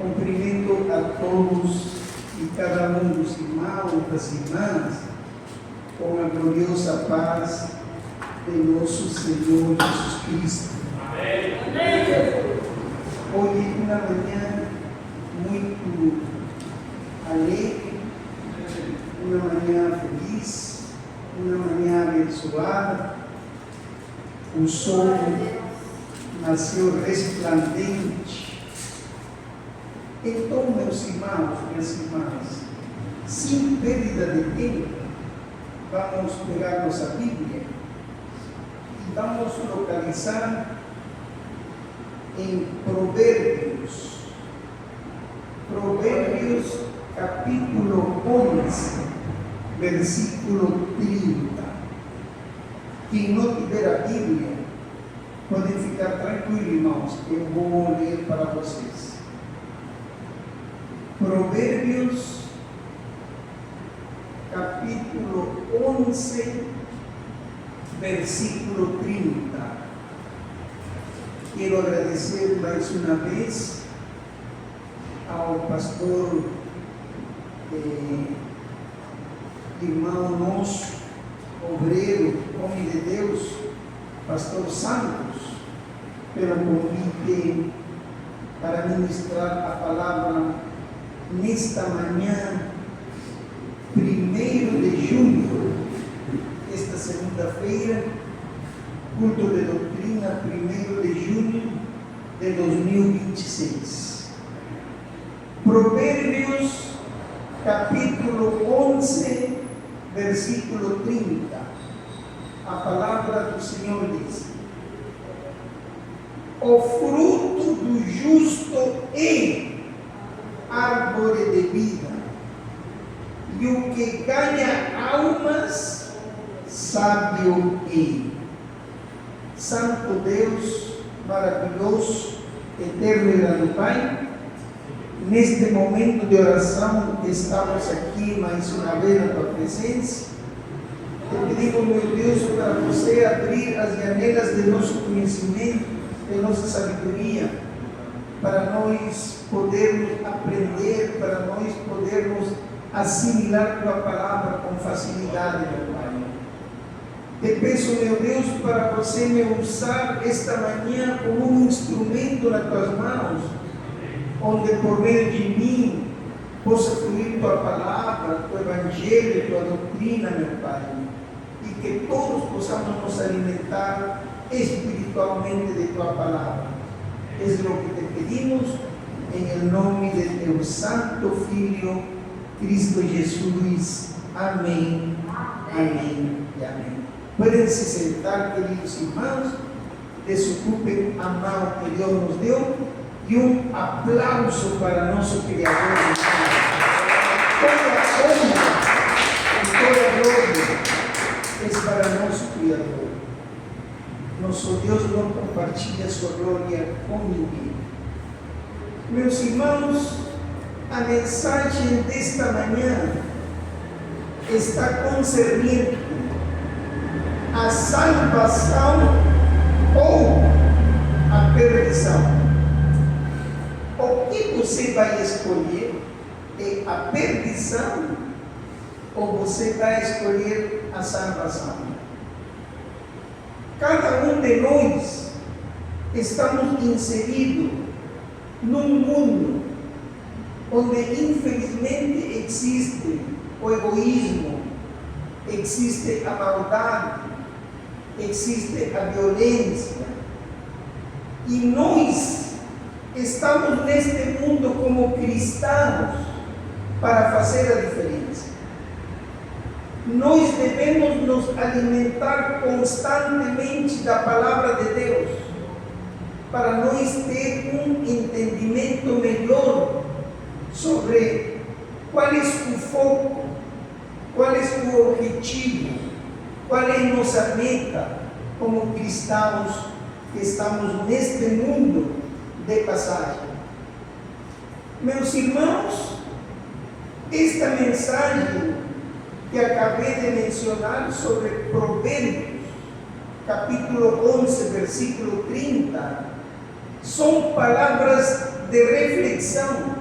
Cumprimento a todos e cada um dos irmãos e das irmãs com a gloriosa paz de nosso Senhor Jesus Cristo. Amém. Hoje é uma manhã muito alegre, uma manhã feliz, uma manhã abençoada. O sol nasceu resplandente. Então, meus irmãos, minhas irmãs, sem perda de tempo, vamos pegar nossa Bíblia e vamos localizar em Provérbios, capítulo 11, versículo 30. Quem não tiver a Bíblia, podem ficar tranquilos, irmãos, eu vou ler para vocês. Provérbios, capítulo 11, versículo 30. Quero agradecer mais uma vez ao pastor, irmão nosso, obreiro, homem de Deus, pastor Santos, pelo convite para ministrar a palavra nesta manhã, 1º de junho, esta segunda-feira, culto de doutrina, 1º de junho de 2026. Provérbios, capítulo 11, versículo 30. A palavra do Senhor diz: o fruto do justo é árvore de vida, e o que ganha almas, sábio é. Santo Deus, maravilhoso, eterno e grande Pai, neste momento de oração, estamos aqui mais uma vez na Tua presença. Te pedimos, meu Deus, para você abrir as janelas de nosso conhecimento, de nossa sabedoria, para nós podermos aprender, para nós podermos assimilar Tua palavra com facilidade, meu Pai. Te peço, meu Deus, para você me usar esta manhã como um instrumento nas Tuas mãos, onde por meio de mim possa fluir Tua palavra, Teu Evangelho, Tua doutrina, meu Pai, e que todos possamos nos alimentar espiritualmente de Tua palavra. É o que te pedimos, em nome de Teu Santo Filho, Cristo Jesus. Amém, amém e amém. Podem se sentar, queridos irmãos, desocupem a mão que Deus nos deu e um aplauso para nosso Criador. Toda honra e toda glória é para nosso Criador. Nosso Deus não compartilha sua glória com ninguém. Meus irmãos, a mensagem desta manhã está concernendo a salvação ou a perdição. O que você vai escolher? É a perdição ou você vai escolher a salvação? Cada um de nós estamos inseridos num mundo onde infelizmente existe o egoísmo, existe a maldade, existe a violência. E nós estamos neste mundo como cristãos para fazer a diferença. Nós devemos nos alimentar constantemente da palavra de Deus, para nós ter um entendimento melhor sobre qual é o foco, qual é o objetivo, qual é a nossa meta como cristãos que estamos neste mundo de passagem. Meus irmãos, esta mensagem que acabei de mencionar sobre Provérbios, capítulo 11, versículo 30, são palavras de reflexão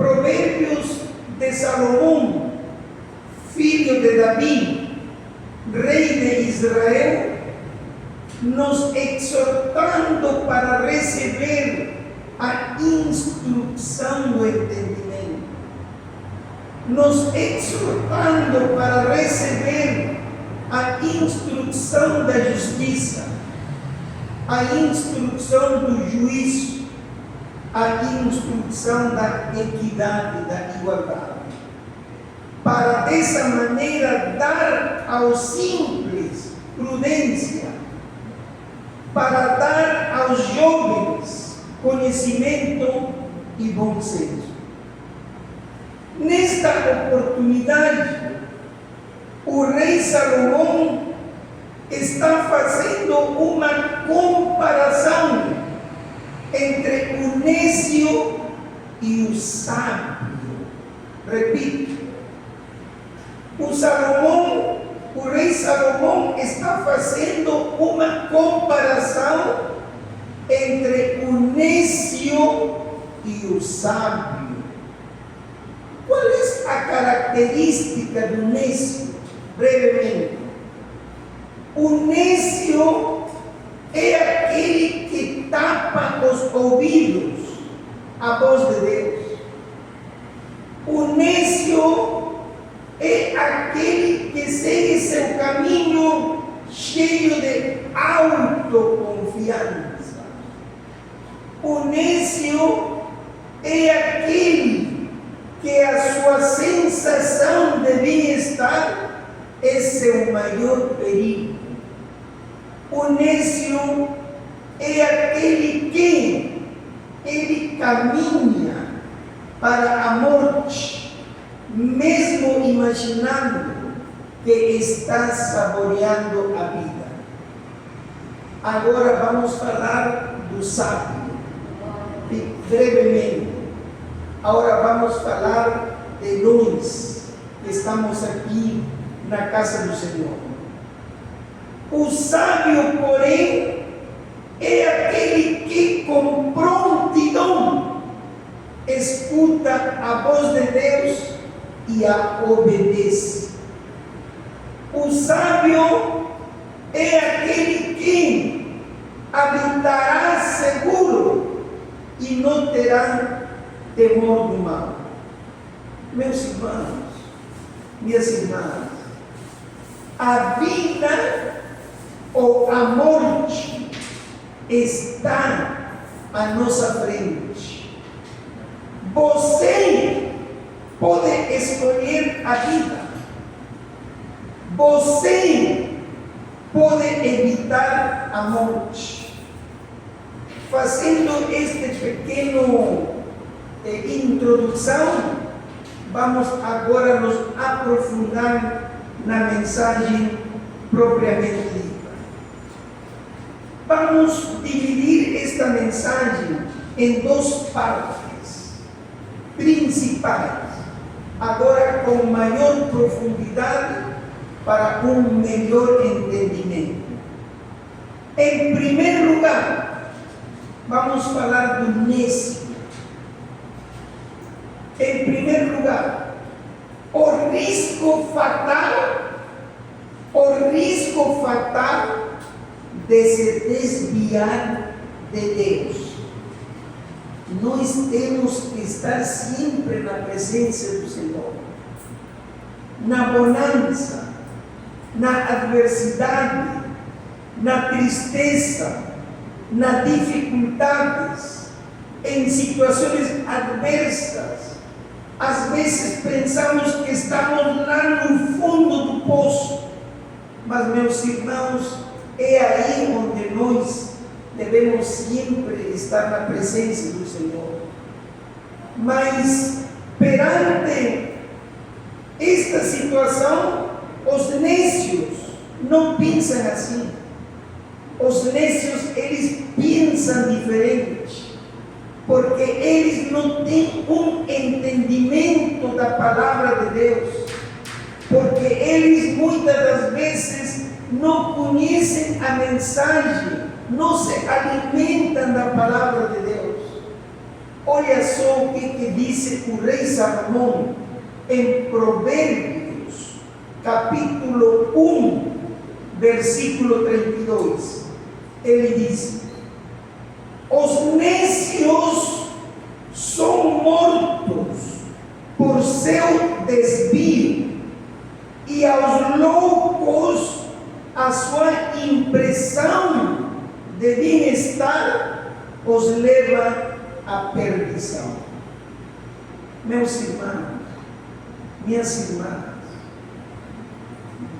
Provérbios de Salomão, filho de Davi, rei de Israel, nos exortando para receber a instrução do entendimento, nos exortando para receber a instrução da justiça, a instrução do juízo, a instrução da equidade, da igualdade, para dessa maneira dar aos simples prudência, para dar aos jovens conhecimento e bom senso. Nesta oportunidade, o rei Salomão está fazendo uma comparação entre o nécio e o sábio. Repito, o rei Salomão está fazendo uma comparação entre o nécio e o sábio. Qual é a característica do nécio? Brevemente, o nécio é aquele que tapa os ouvidos à voz de Deus. O nécio é aquele que segue seu caminho cheio de autoconfiança. O nécio é aquele que a sua sensação de bem-estar é seu maior perigo. O nécio é aquele que ele caminha para a morte, mesmo imaginando que está saboreando a vida. Agora vamos falar do sábio, brevemente. Agora vamos falar de nós que estamos aqui na casa do Senhor. O sábio, porém, é aquele que com prontidão escuta a voz de Deus e a obedece. O sábio é aquele que habitará seguro e não terá temor do mal. Meus irmãos, minhas irmãs, a vida ou a morte está à nossa frente. Você pode escolher a vida. Você pode evitar a morte. Fazendo este pequeno introdução, vamos agora nos aprofundar na mensagem propriamente dita. Vamos dividir esta mensagem em duas partes principais, agora com maior profundidade para um melhor entendimento. Em primeiro lugar, vamos falar do nécio. Em primeiro lugar, o risco fatal de se desviar de Deus. Nós temos que estar sempre na presença do Senhor, na bonança, na adversidade, na tristeza, nas dificuldades, em situações adversas. Às vezes pensamos que estamos lá no fundo do poço, mas, meus irmãos, é aí onde nós devemos sempre estar na presença do Senhor. Mas, perante esta situação, os nécios não pensam assim. Os nécios, eles pensam diferente, porque eles não têm um entendimento da palavra de Deus, porque eles muitas das vezes não conhecem a mensagem, não se alimentam da palavra de Deus. Olha só o que diz o rei Salomão em Provérbios, capítulo 1, versículo 32. Ele diz: os necios são mortos por seu desvio, e aos loucos a sua impressão de bem-estar os leva à perdição. Meus irmãos, minhas irmãs,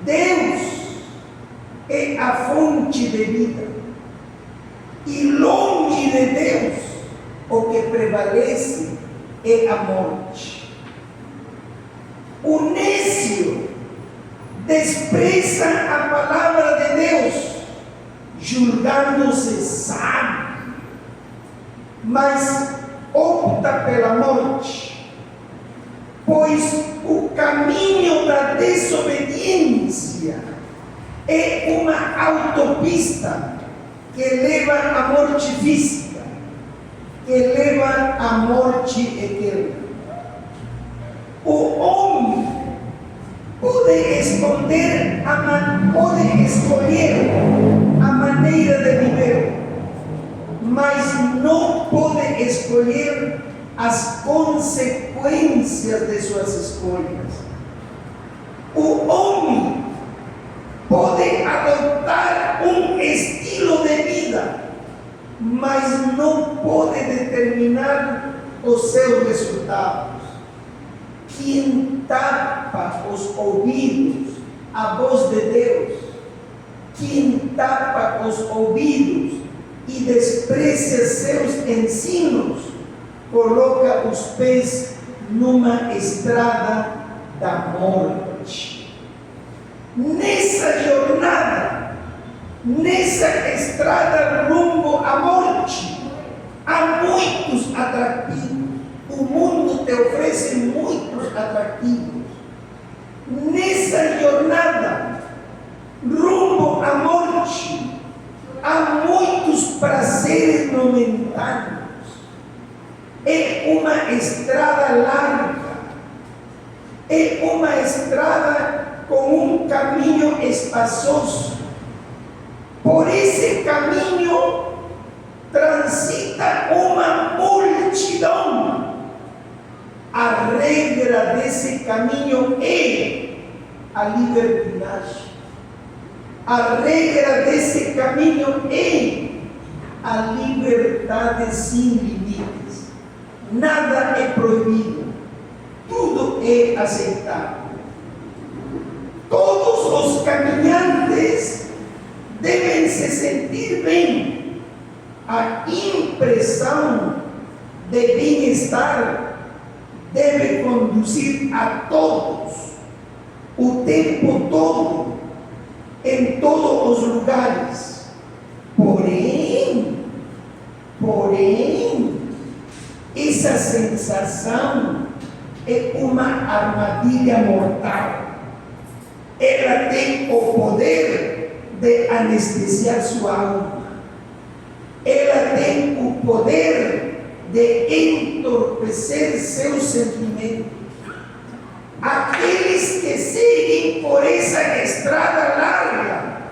Deus é a fonte de vida, e longe de Deus o que prevalece é a morte. O nécio despreza a palavra de Deus, julgando-se sábio, mas opta pela morte, pois o caminho da desobediência é uma autopista que leva à morte física, que leva à morte eterna. O homem pode escolher a maneira de viver, mas não pode escolher as consequências de suas escolhas. O homem pode adotar um estilo de vida, mas não pode determinar os seus resultados. Quem tapa os ouvidos à voz de Deus, quem tapa os ouvidos e despreza seus ensinos, coloca os pés numa estrada da morte. Nessa jornada, nessa estrada rumo à morte, há muitos atrativos. O mundo te oferece muitos atrativos. Nessa jornada rumo à morte, há muitos prazeres momentâneos. É uma estrada larga, é uma estrada com um caminho espaçoso. Por esse caminho transita uma multidão. A regra desse caminho é a libertinagem. A regra desse caminho é a liberdade sem limites. Nada é proibido, tudo é aceitável. Todos os caminhantes devem se sentir bem. A impressão de bem-estar deve conduzir a todos, o tempo todo, em todos os lugares. Porém, essa sensação é uma armadilha mortal. Ela tem o poder de anestesiar sua alma. Ela tem o poder de entorpecer seus sentimentos. Aqueles que seguem por essa estrada larga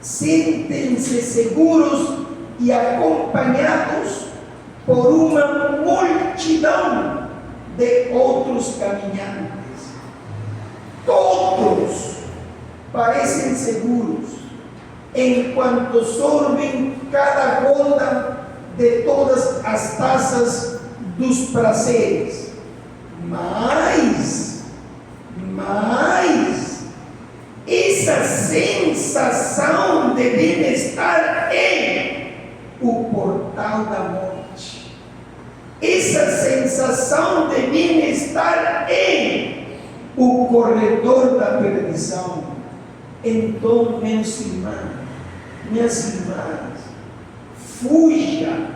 sentem-se seguros e acompanhados por uma multidão de outros caminhantes. Todos parecem seguros enquanto sorvem cada gota de todas as taças dos prazeres. Mas essa sensação de bem-estar é o portal da morte. Essa sensação de bem-estar é o corredor da perdição. Então, meus irmãos, minhas irmãs, fuja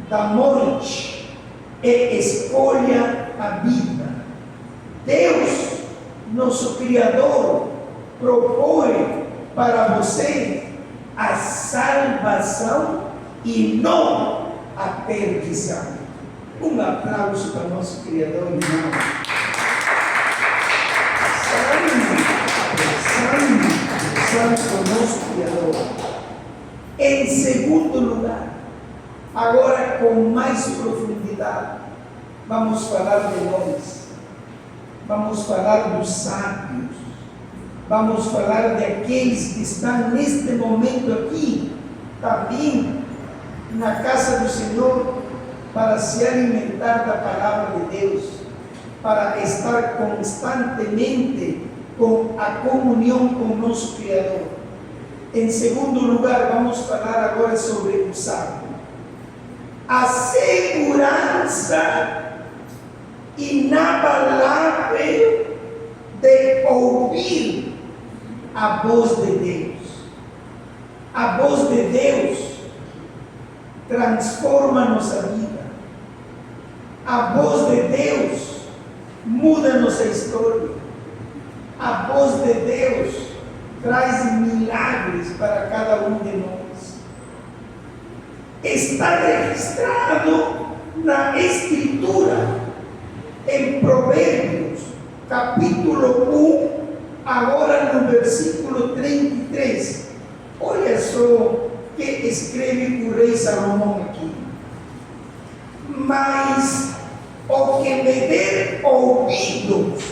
da morte e escolha a vida. Deus, nosso Criador, propõe para você a salvação e não a perdição. Um aplauso para o nosso Criador, irmão. Santo o nosso Criador. Em segundo lugar, agora com mais profundidade, vamos falar de nós. Vamos falar dos sábios. Vamos falar de aqueles que estão neste momento aqui, também na casa do Senhor, para se alimentar da palavra de Deus, para estar constantemente com a comunhão com o nosso Criador. Em segundo lugar, vamos falar agora sobre o sábio. A segurança inabalável de ouvir a voz de Deus. A voz de Deus transforma a nossa vida. A voz de Deus muda a nossa história. A voz de Deus traz milagres para cada um de nós. Está registrado na Escritura, em Provérbios, capítulo 1, agora no versículo 33. Olha só que escreve o rei Salomão aqui. Mas o que me der ouvidos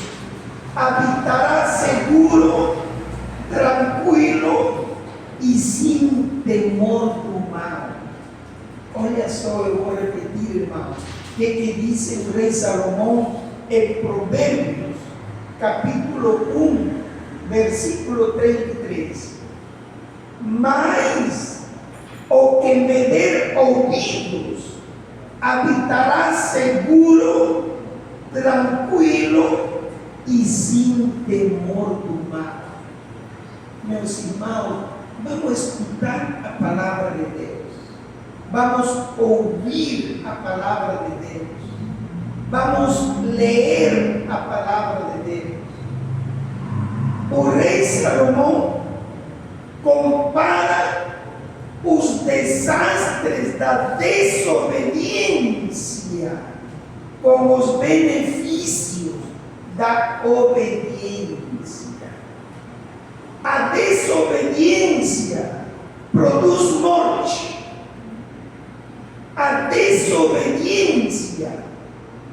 habitará seguro, tranquilo e sem temor do mal. Olha só, eu vou repetir, irmão, o que disse o rei Salomão em Provérbios, capítulo 1, versículo 33. Mas o que me der ouvidos habitará seguro, tranquilo e sem temor do mal. Meus irmãos, vamos escutar a palavra de Deus. Vamos ouvir a palavra de Deus. Vamos ler a palavra de Deus. O rei Salomão compara os desastres da desobediência com os benefícios da obediência. A desobediência produz morte. A desobediência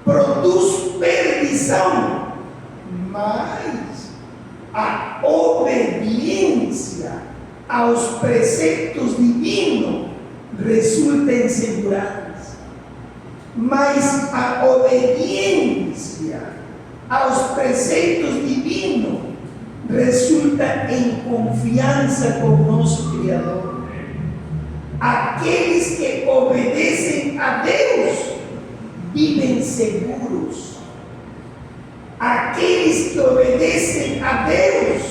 produz perdição. Mas a obediência aos preceitos divinos resulta em segurança. Mas a obediência aos preceitos divinos resulta em confiança com o nosso Criador. Aqueles que obedecem a Deus vivem seguros. Aqueles que obedecem a Deus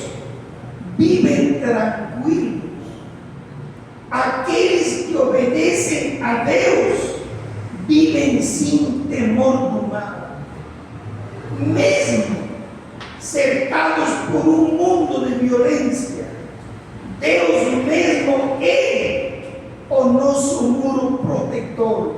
vivem tranquilos. Aqueles que obedecem a Deus vivem sem temor do mal. Mesmo cercados por um mundo de violência, Deus mesmo é o nosso muro protetor.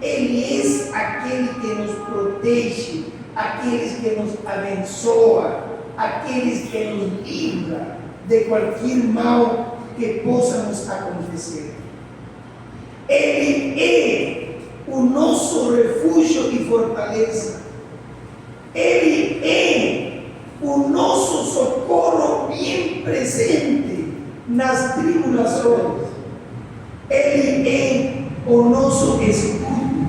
Ele é aquele que nos protege, aqueles que nos abençoa, aqueles que nos livra de qualquer mal que possa nos acontecer. Ele é o nosso refúgio e fortaleza. Ele é o nosso socorro bem presente nas tribulações. Ele é o nosso escudo.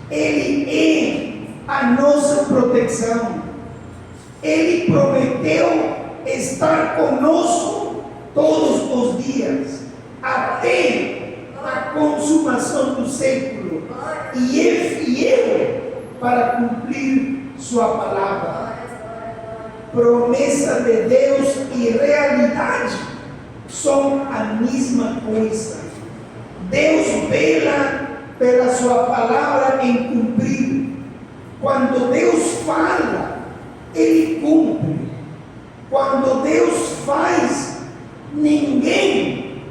Ele é a nossa proteção. Ele prometeu estar conosco todos os dias, até a consumação do século. E é fiel para cumprir sua palavra. Promessa de Deus e realidade são a mesma coisa. Deus vela pela sua palavra em cumprir. Quando Deus fala, Ele cumpre. Quando Deus faz, ninguém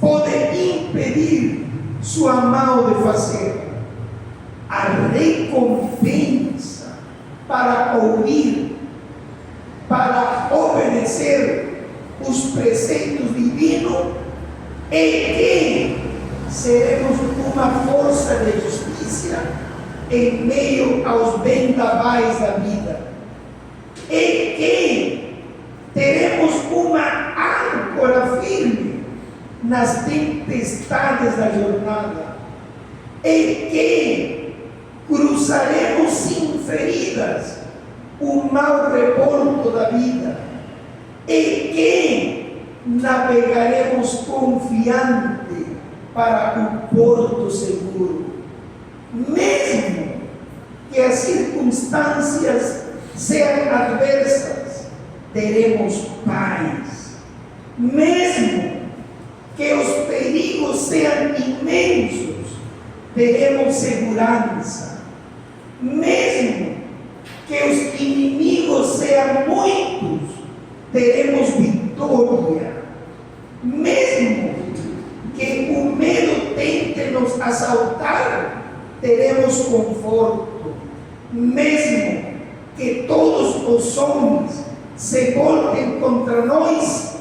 pode impedir sua mão de fazer. A recompensa para ouvir, para obedecer os preceitos divinos é que seremos uma força de justiça em meio aos vendavais da vida. É que teremos uma âncora firme nas tempestades da jornada. É que cruzaremos sem feridas o mau revolto da vida. É que navegaremos confiante para o porto seguro. Mesmo que as circunstâncias sejam adversas, teremos paz. Mesmo que os perigos sejam imensos, teremos segurança. Mesmo que os inimigos sejam muitos, teremos vitória. Mesmo que o medo tente nos assaltar, teremos conforto. Mesmo que todos os homens se voltem contra nós,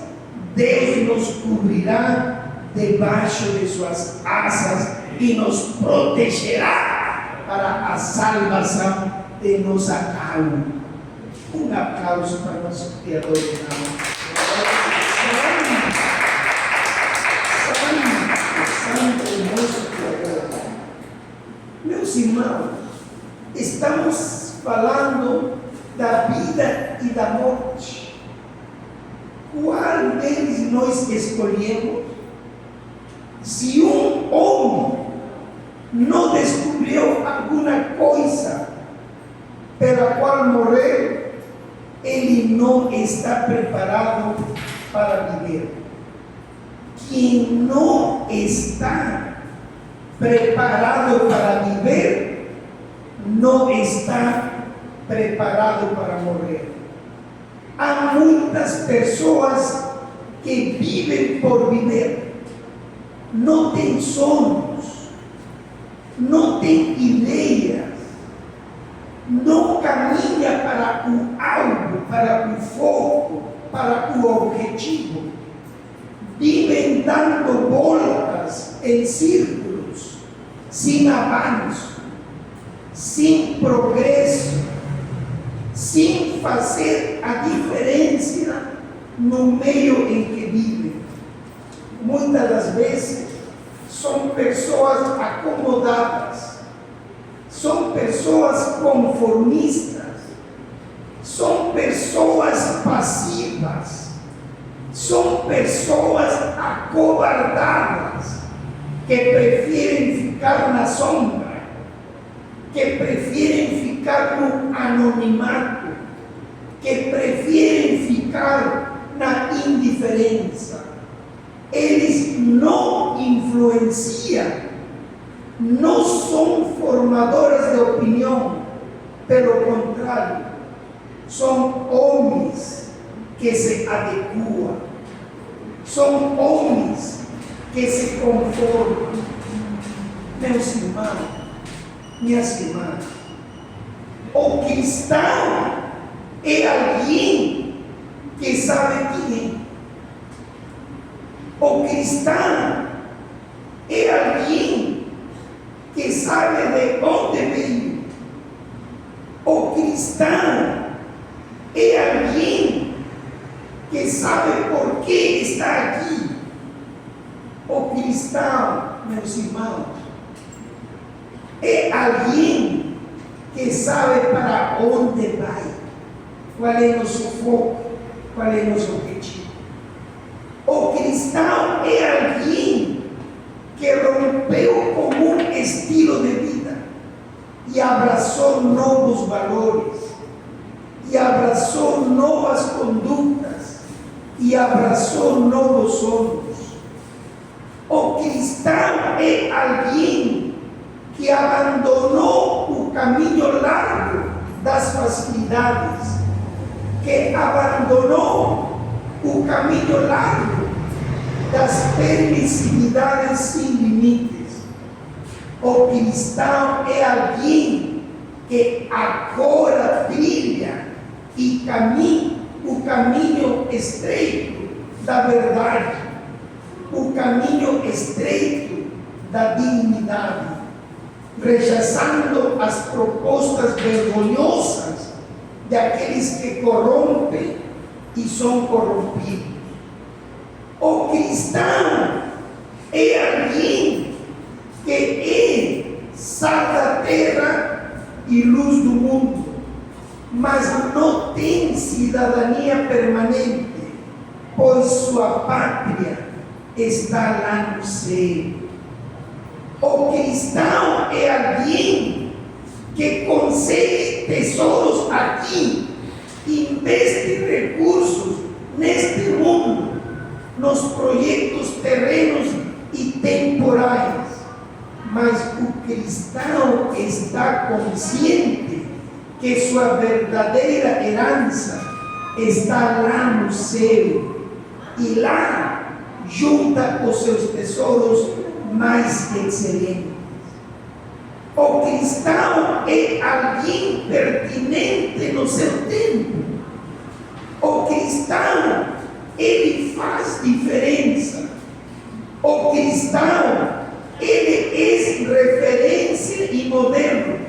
Deus nos cobrirá debaixo de suas asas e nos protegerá para a salvação de nossa alma. Um aplauso para nosso Criador. Santo nosso Criador. Meus irmãos, estamos falando da vida e da morte. Qual deles nós escolhemos? Se um homem não descobriu alguma coisa pela qual morrer, ele não está preparado para viver. Quem não está preparado para viver, não está preparado para morrer. Há muitas pessoas que vivem por viver, não têm sonhos, não têm ideias, não caminha para o alvo, para o foco, para o objetivo. Vivem dando voltas em círculos, sem avanço, sem progresso, sem fazer a diferença no meio em que vivem. Muitas das vezes são pessoas acomodadas, são pessoas conformistas, são pessoas passivas, são pessoas acovardadas, que preferem ficar na sombra, que preferem ficar no anonimato, que preferem ficar na indiferença. Eles não influenciam, não são formadores de opinião, pelo contrário, são homens que se adequam, são homens que se conformam. Meus irmãos, minhas irmãs, o cristão é alguém que sabe quem é. O cristão é alguém que sabe de onde veio. O cristão é alguém que sabe por que está aqui. O cristão, meus irmãos, é alguém que sabe para onde vai, qual é nosso foco, qual é nosso objetivo. O cristão é alguém que rompeu com um estilo de vida e abraçou novos valores, e abraçou novas condutas, e abraçou novos sonhos. O cristão é alguém que abandonou o caminho largo das facilidades, que abandonou o caminho largo das permissividades sem limites, O cristão é alguém que agora brilha e caminha o caminho estreito da verdade, o caminho estreito da dignidade, rechaçando as propostas vergonhosas daqueles que corrompem e são corrompidos. O cristão é alguém que é sal da terra e luz do mundo, mas não tem cidadania permanente, pois sua pátria está lá no céu. O cristão é alguém que consegue tesouros aqui, investe recursos neste mundo, nos projetos terrenos e temporais, mas o cristão está consciente que sua verdadeira herança está lá no céu, e lá junta os seus tesouros mais excelentes. O cristão é alguém pertinente no seu tempo. O cristão, ele faz diferença. O cristão, ele é referência e modelo.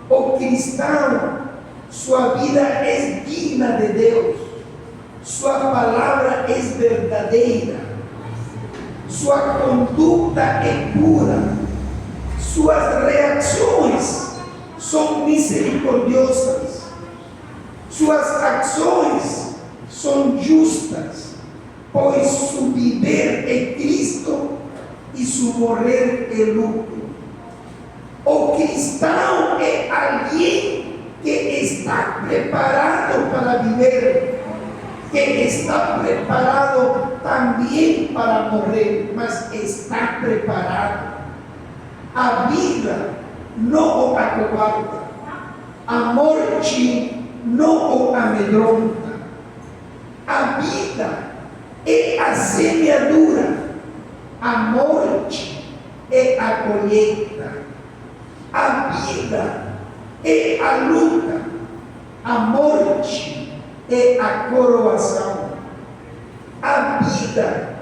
O cristão, sua vida é digna de Deus, sua palavra é verdadeira, sua conduta é pura, suas reações são misericordiosas, suas ações são justas, pois su viver é Cristo e su morrer é lucro. O cristão é alguém que está preparado para viver, que está preparado também para morrer, mas está preparado. A vida não o acovarda, a morte não o amedronta. A vida é a semeadura, a morte é a colheita. A vida é a luta, a morte é a coroação. A vida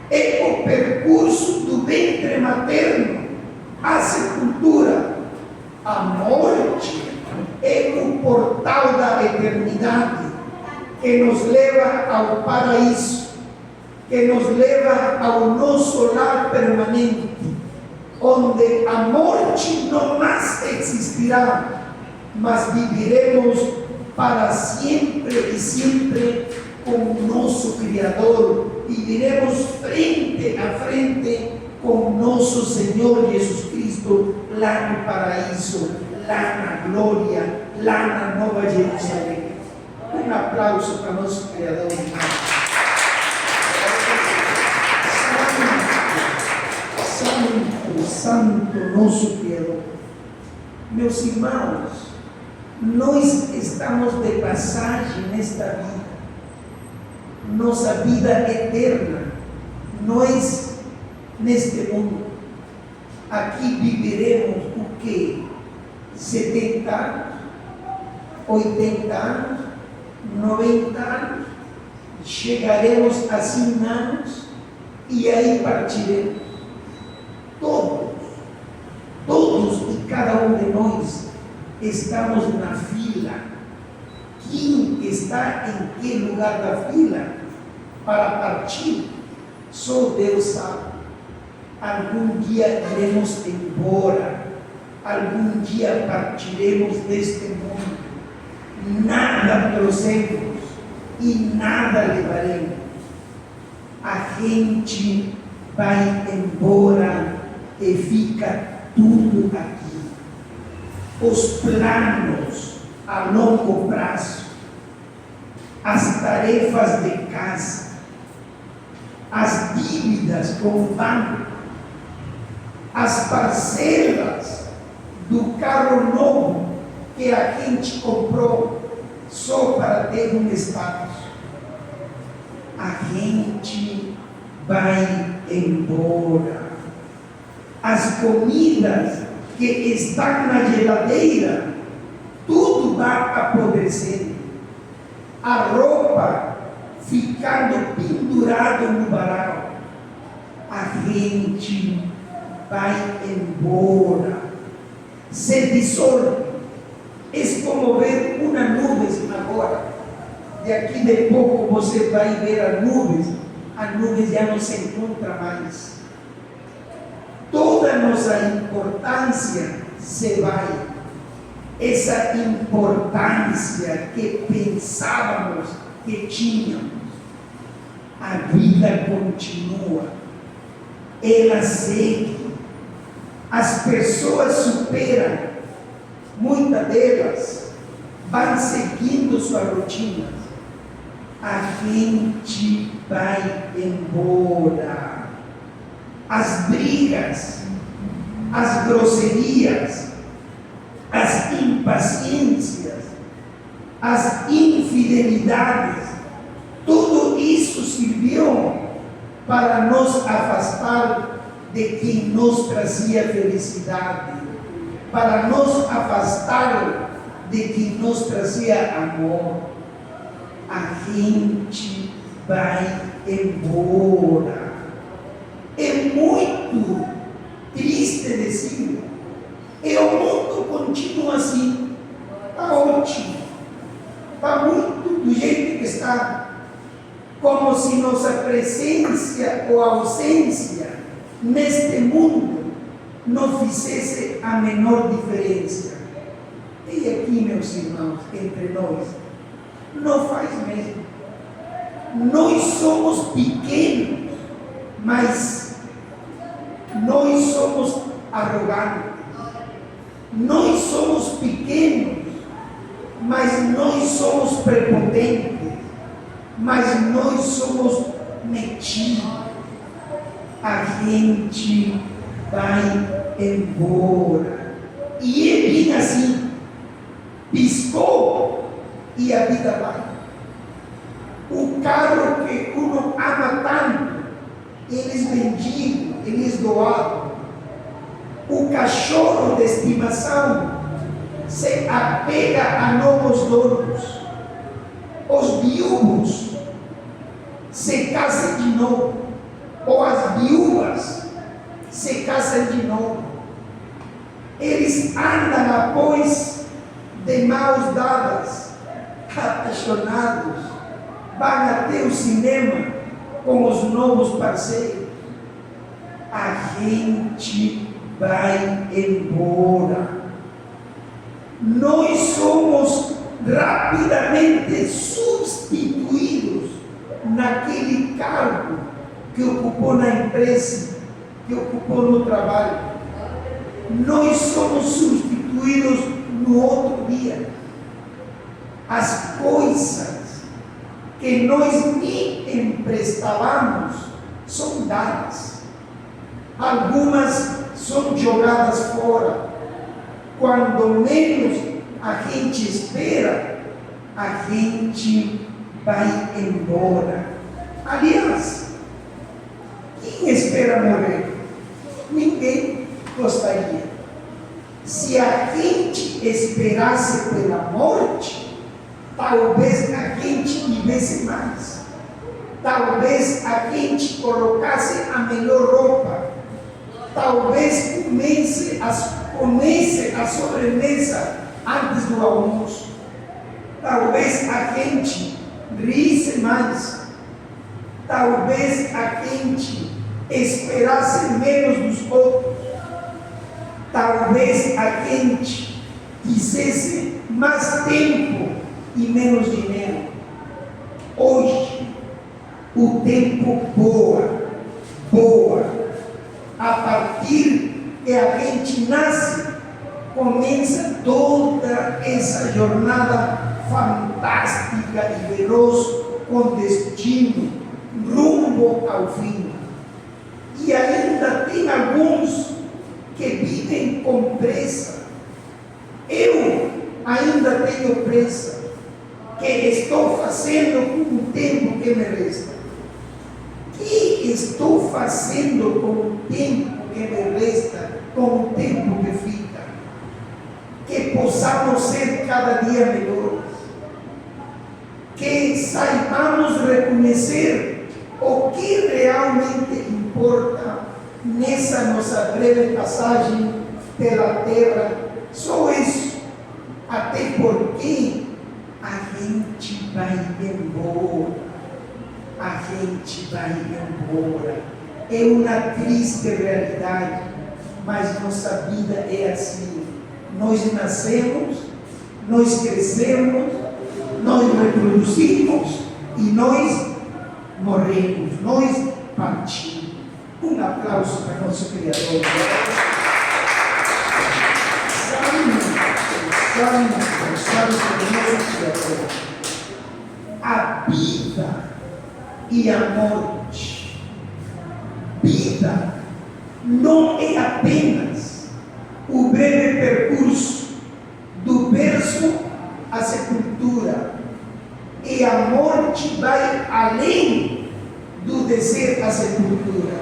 é o percurso do ventre materno à sepultura. A morte é o portal da eternidade que nos leva ao paraíso, que nos leva ao nosso lar permanente, onde a morte não mais existirá, mas viveremos para sempre e sempre com o nosso Criador, e iremos frente a frente com nosso Senhor Jesus Cristo, lá no paraíso, lá na glória, lá na Nova Jerusalém. Um aplauso para nosso Criador. Santo nosso Criador. Meus irmãos, nós estamos de passagem nesta vida. Nossa vida eterna, nós neste mundo, aqui viveremos o que? 70 anos, 80 anos, 90 anos, chegaremos a 100 anos e aí partiremos. Todos e cada um de nós estamos na fila. Quem está em que lugar da fila para partir? Só Deus sabe. Algum dia iremos embora, algum dia partiremos deste mundo. Nada trouxemos e nada levaremos. A gente vai embora e fica tudo aqui. Os planos a longo prazo, as tarefas de casa, as dívidas com o banco, as parcelas do carro novo que a gente comprou só para ter um status. A gente vai embora. as comidas que estão na geladeira, tudo vai apodrecendo. A roupa ficando pendurada no varal. A gente vai embora, se dissolve. É como ver uma nuvem agora. De aqui de pouco você vai ver as nuvens já não se encontram mais. Toda a nossa importância se vai. Essa importância que pensávamos que tínhamos, a vida continua, ela segue. As pessoas superam, muitas delas vão seguindo suas rotinas. A gente vai embora. As brigas, as grosserias, as impaciências, as infidelidades, tudo isso serviu para nos afastar de quem nos trazia felicidade, para nos afastar de quem nos trazia amor. A gente vai embora. É muito triste dizer. E o mundo continua assim. Está ótimo. Está muito do jeito que está. Como se nossa presença ou ausência neste mundo não fizesse a menor diferença. E aqui, meus irmãos, entre nós, não faz mesmo. Nós somos pequenos, mas nós somos arrogantes. Nós somos pequenos, mas nós somos prepotentes. Mas nós somos metidos. A gente vai embora. E é bem assim. Piscou e a vida vai. O carro que uno ama tanto, eles vendiam, eles doavam. O cachorro de estimação se apega a novos donos. Os viúvos se casam de novo, ou as viúvas se casam de novo. Eles andam após de mãos dadas, apaixonados, vão até o cinema com os novos parceiros. A gente vai embora. Nós somos rapidamente substituídos naquele cargo que ocupou na empresa, que ocupou no trabalho. Nós somos substituídos no outro dia. As coisas que nós nem emprestávamos são dadas. Algumas são jogadas fora. Quando menos a gente espera, a gente vai embora. Aliás, quem espera morrer? Ninguém gostaria. Se a gente esperasse pela morte, talvez a gente vivesse mais. Talvez a gente colocasse a melhor roupa. Talvez comece a sobremesa antes do almoço. Talvez a gente risse mais. Talvez a gente esperasse menos dos outros. Talvez a gente quisesse mais tempo e menos dinheiro. Hoje, o tempo voa. A partir que a gente nasce, começa toda essa jornada fantástica e veloz com destino rumo ao fim. E ainda tem alguns que vivem com pressa. Eu ainda tenho pressa, que estou fazendo com o tempo que me resta. O que estou fazendo com o tempo que me resta que possamos ser cada dia melhores, que saibamos reconhecer o que realmente importa nessa nossa breve passagem pela terra. Só isso, até porque a gente vai embora, a gente vai embora. É uma triste realidade, mas nossa vida é assim. Nós nascemos, nós crescemos, nós reproduzimos e nós morremos, nós partimos. Um aplauso para nosso Criador. Santo nosso Criador. A vida e a morte. Vida não é apenas o breve percurso do berço à sepultura, e a morte vai além do descer à sepultura.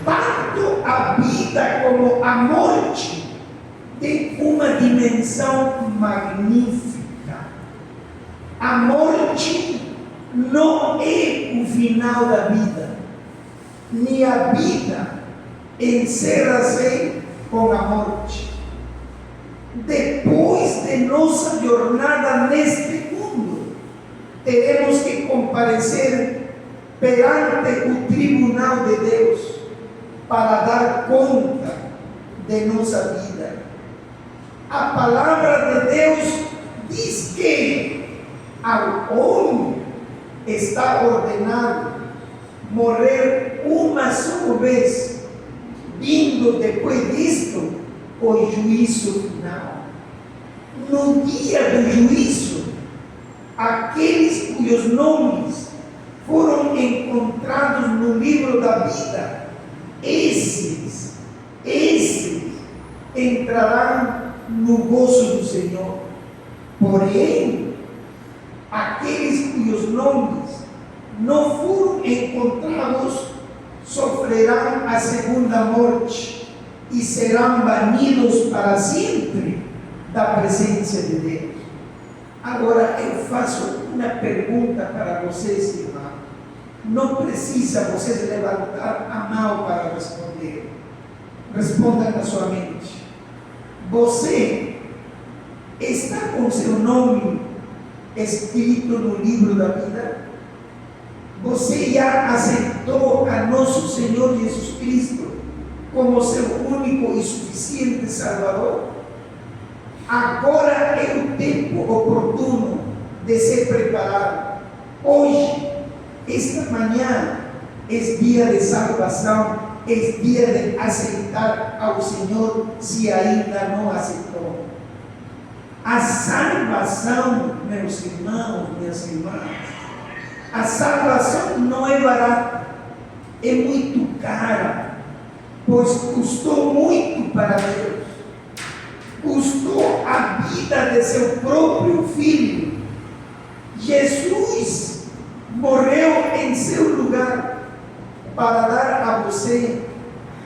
Tanto a vida como a morte tem uma dimensão magnífica. A morte não é o final da vida, nem a vida encerra-se com a morte. Depois de nossa jornada neste mundo, teremos que comparecer perante o tribunal de Deus para dar conta de nossa vida. A palavra de Deus diz que ao homem está ordenado morrer uma só vez, vindo depois disto o juízo final. No dia do juízo, aqueles cujos nomes foram encontrados no livro da vida, esses entrarão no gozo do Senhor. Porém, aqueles cujos nomes não foram encontrados sofrerão a segunda morte e serão banidos para sempre da presença de Deus. Agora eu faço uma pergunta para vocês, irmãos. Não precisa vocês levantar a mão para responder. Responda na sua mente. Você está com seu nome escrito no livro da vida? Você já aceitou a nosso Senhor Jesus Cristo como seu único e suficiente Salvador? Agora é o tempo oportuno de se preparar. Hoje, esta manhã, é dia de salvação, é dia de aceitar ao Senhor, se ainda não aceitou. A salvação, meus irmãos, minhas irmãs, a salvação não é barata, é muito cara, pois custou muito para Deus. Custou a vida de seu próprio Filho. Jesus morreu em seu lugar para dar a você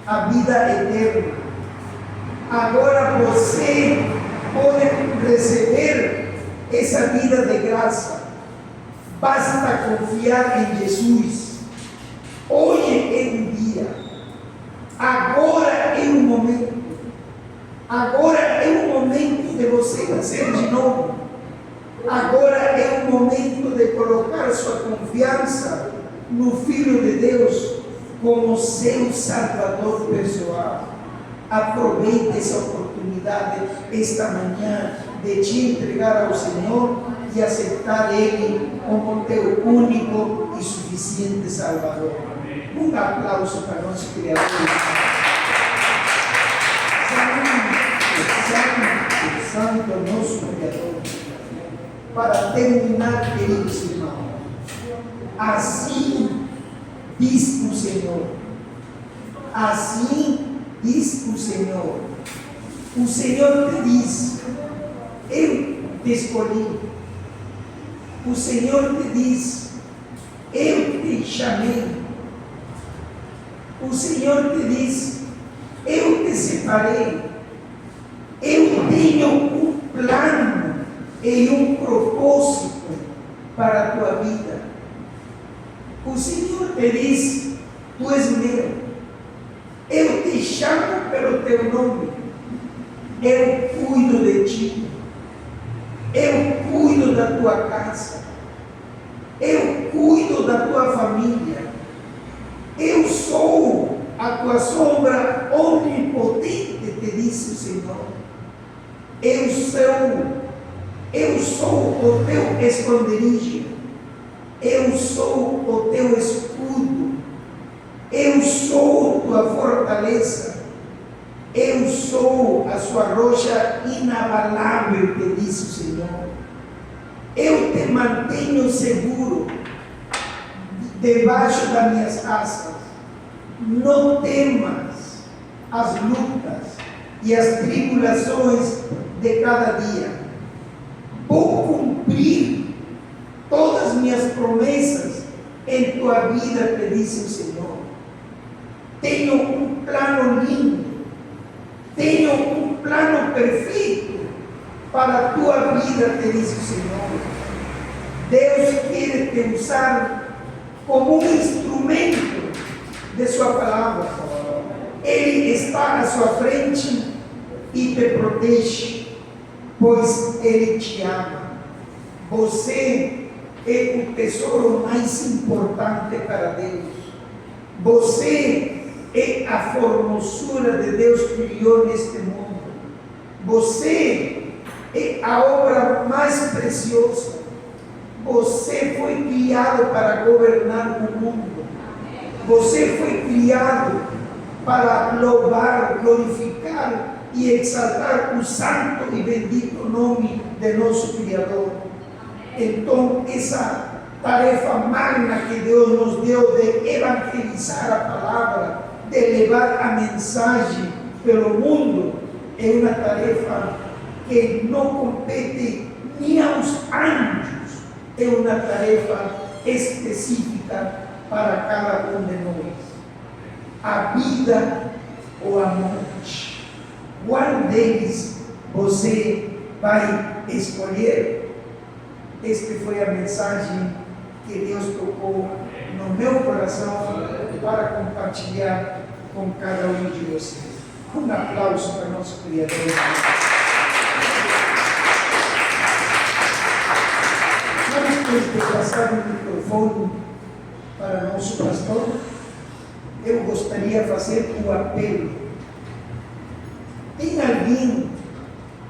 a vida eterna. Agora você pode receber essa vida de graça. Basta confiar em Jesus. Hoje é o dia. Agora é o momento. Agora é o momento de você nascer de novo. Agora é o momento de colocar sua confiança no Filho de Deus como seu Salvador pessoal. Aproveite essa oportunidade esta manhã de te entregar ao Senhor e aceitar Ele como teu único e suficiente Salvador. Um aplauso para nosso Criador. Santo nosso Criador. Para terminar, queridos irmãos, assim diz o Senhor. Assim diz o Senhor. O Senhor te diz: eu te escolhi. O Senhor te diz: eu te chamei. O Senhor te diz: eu te separei. Eu te tenho um plano e um propósito para a tua vida. O Senhor te diz: tu és meu, eu te chamo pelo teu nome, eu cuido de ti, eu cuido da tua casa, eu cuido da tua família, eu sou a tua sombra onipotente, te disse o Senhor. Eu sou o teu esconderijo, eu sou o teu escudo, eu sou tua fortaleza, eu sou a sua rocha inabalável, te disse o Senhor. Eu te mantenho seguro debaixo das minhas asas. Não temas as lutas e as tribulações de cada dia. Vou cumprir todas as minhas promessas em tua vida, te disse o Senhor. Tenho um plano lindo, tenho um plano perfeito para a tua vida, te disse o Senhor. Deus quer te usar como um instrumento de sua palavra. Ele está à sua frente e te protege, pois Ele te ama. Você é o tesouro mais importante para Deus. Você é a formosura de Deus que criou neste mundo. Você é a obra mais preciosa. Você foi criado para governar o mundo. Você foi criado para louvar, glorificar e exaltar o santo e bendito nome de nosso Criador. Então, essa tarefa magna que Deus nos deu de evangelizar a palavra, de levar a mensagem pelo mundo, é uma tarefa que não compete nem aos anjos, é uma tarefa específica para cada um de nós. A vida ou a morte, qual deles você vai escolher? Esta foi a mensagem que Deus tocou no meu coração para compartilhar com cada um de vocês. Um aplauso para nosso Criador. Antes de passar o microfone para nosso pastor, eu gostaria de fazer um apelo. Tem alguém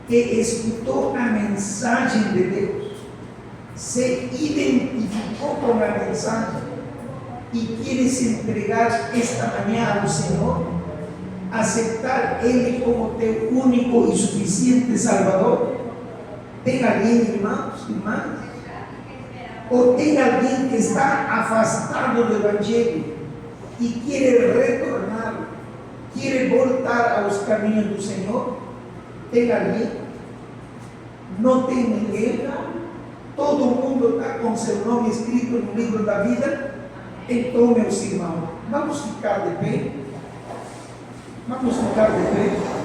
que escutou a mensagem de Deus, se identificou com a mensagem e quer se entregar esta manhã ao Senhor, aceitar Ele como teu único e suficiente Salvador? Tem alguém, irmãos, irmãs? Ou tem alguém que está afastado do Evangelho e quer retornar, quer voltar aos caminhos do Senhor? Tem alguém? Não tem ninguém? Todo mundo está com seu nome escrito no livro da vida? Então, meus irmãos, vamos ficar de pé. Vamos ficar de pé.